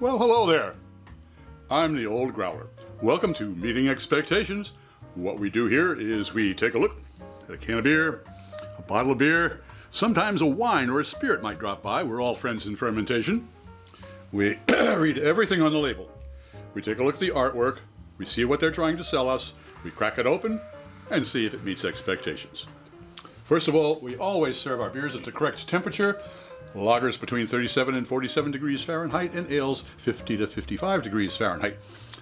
Well, hello there. I'm the old Growler. Welcome to Meeting Expectations. What we do here is we take a look at a can of beer, a bottle of beer, sometimes a wine or a spirit might drop by. We're all friends in fermentation. We read everything on the label. We take a look at the artwork. We see what they're trying to sell us. We crack it open and see if it meets expectations. First of all, we always serve our beers at the correct temperature. Lagers between 37 and 47 degrees Fahrenheit and ales 50 to 55 degrees Fahrenheit.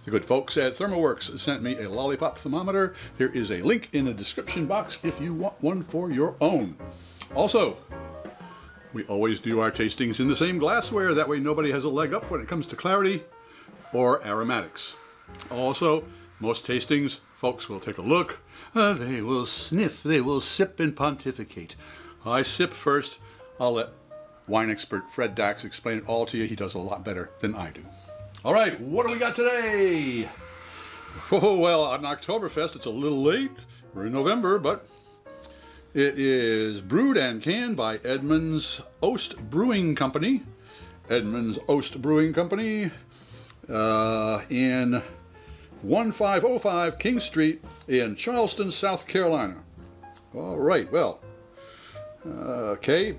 The good folks at ThermoWorks sent me a lollipop thermometer. There is a link in the description box if you want one for your own. Also, we always do our tastings in the same glassware. That way nobody has a leg up when it comes to clarity or aromatics. Also, most tastings, folks will take a look. They will sniff, they will sip and pontificate. I sip first. I'll let wine expert Fred Dax explain it all to you. He does a lot better than I do. All right, what do we got today? Oh, well, on Oktoberfest, it's a little late. We're in November, but it is brewed and canned by Edmund's Oast Brewing Company. Edmund's Oast Brewing Company in 1505 King Street in Charleston, South Carolina. All right, well, okay.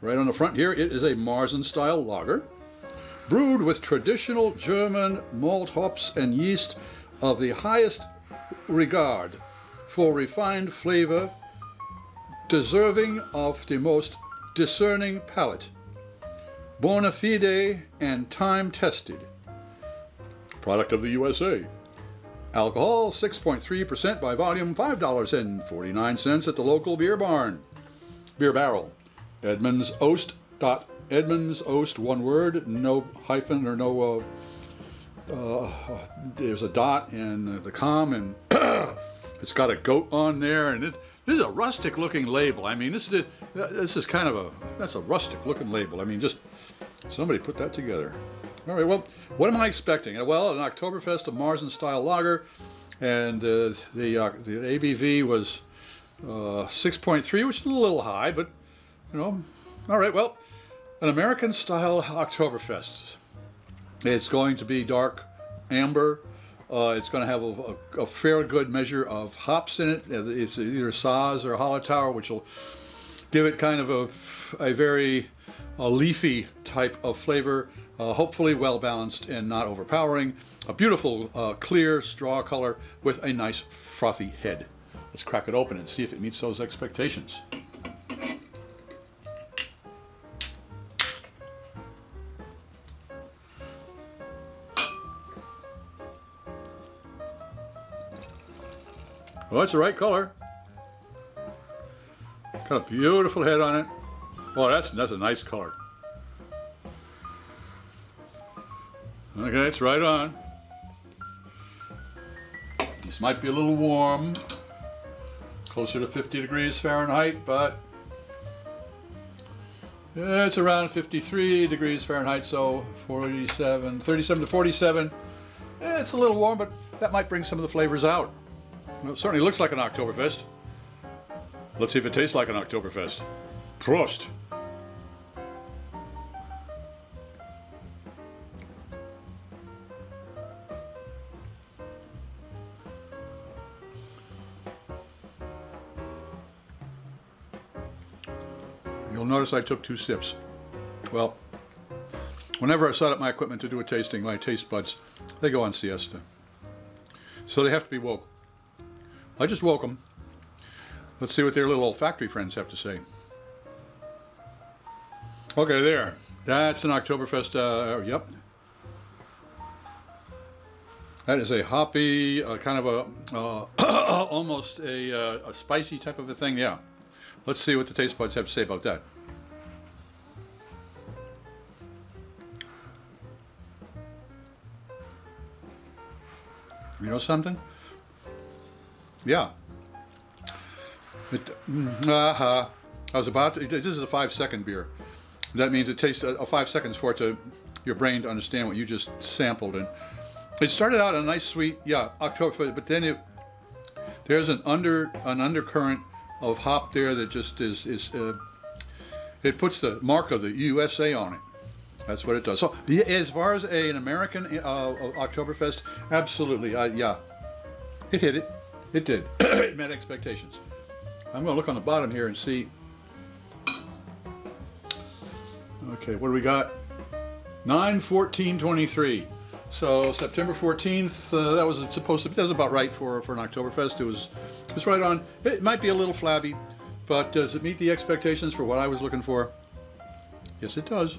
Right on the front here, it is a Märzen style lager, brewed with traditional German malt hops and yeast of the highest regard for refined flavor, deserving of the most discerning palate, bona fide and time tested. Product of the USA. Alcohol 6.3% by volume, $5.49 at the local beer barrel. Edmund's Oast. Edmund's Oast, one word, no hyphen or no. There's a dot and the com, and it's got a goat on there, and this is a rustic-looking label. I mean, this is kind of that's a rustic-looking label. I mean, just somebody put that together. All right, well, what am I expecting? Well, an Oktoberfest, a Märzen-style lager, and the ABV was 6.3, which is a little high, but you know, all right, well, an American-style Oktoberfest. It's going to be dark amber. It's going to have a fair good measure of hops in it. It's either Saaz or Hallertauer, which will give it kind of a very leafy type of flavor, hopefully well-balanced and not overpowering. A beautiful clear straw color with a nice frothy head. Let's crack it open and see if it meets those expectations. Well, it's the right color. Got a beautiful head on it. Oh, that's a nice color. Okay, it's right on. This might be a little warm, closer to 50 degrees Fahrenheit, but yeah, it's around 53 degrees Fahrenheit, so 37 to 47. Yeah, it's a little warm, but that might bring some of the flavors out. Well, it certainly looks like an Oktoberfest. Let's see if it tastes like an Oktoberfest. Prost! You'll notice I took 2 sips. Well, whenever I set up my equipment to do a tasting, my taste buds, they go on siesta. So they have to be woke. I just woke them. Let's see what their little olfactory friends have to say. Okay, there. That's an Oktoberfest, yep. That is a hoppy, kind of a, almost a spicy type of a thing, yeah. Let's see what the taste buds have to say about that. You know something? Yeah. I was about to, this is a 5-second beer. That means it takes 5 seconds for it to, your brain to understand what you just sampled. And it started out a nice sweet, yeah, Oktoberfest, but then there's an undercurrent of hop there that just is it puts the mark of the USA on it. That's what it does. So, yeah, as far as an American Oktoberfest, absolutely, yeah, it hit it. It did. It met expectations. I'm going to look on the bottom here and see. Okay, what do we got? 9/14/23. So September 14th. That was supposed to be. That was about right for an Oktoberfest. It was right on. It might be a little flabby, but does it meet the expectations for what I was looking for? Yes, it does.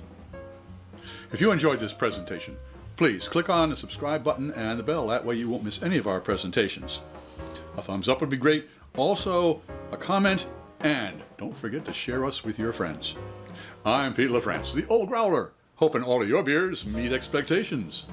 If you enjoyed this presentation, please click on the subscribe button and the bell. That way you won't miss any of our presentations. A thumbs up would be great. Also, a comment, and don't forget to share us with your friends. I'm Pete LaFrance, the Old Growler, hoping all of your beers meet expectations.